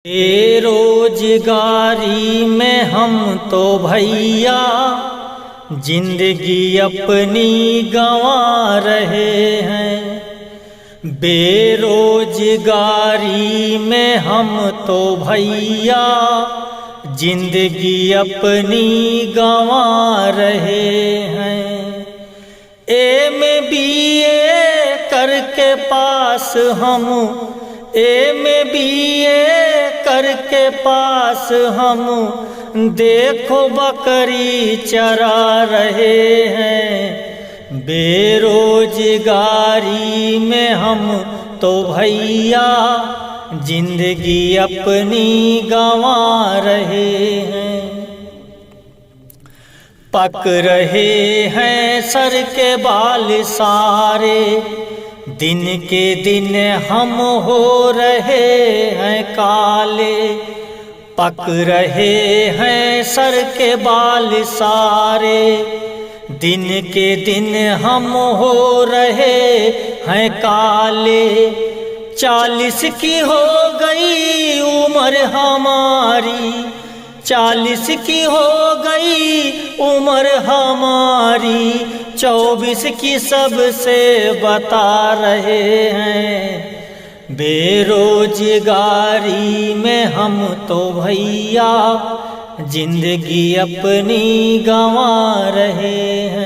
बेरोजगारी में हम तो भैया जिंदगी अपनी गंवा रहे हैं। बेरोजगारी में हम तो भैया जिंदगी अपनी गंवा रहे हैं। MBA करके पास हम MBA करके पास हम देखो बकरी चरा रहे हैं। बेरोजगारी में हम तो भैया जिंदगी अपनी गंवा रहे हैं। पक रहे हैं सर के बाल सारे, दिन के दिन हम हो रहे हैं काले। पक रहे हैं सर के बाल सारे, दिन के दिन हम हो रहे हैं काले। 40 की हो गई उम्र हमारी, 40 की हो गई उम्र हमारी, 24 की सबसे बता रहे हैं। बेरोजगारी में हम तो भैया जिंदगी अपनी गंवा रहे हैं।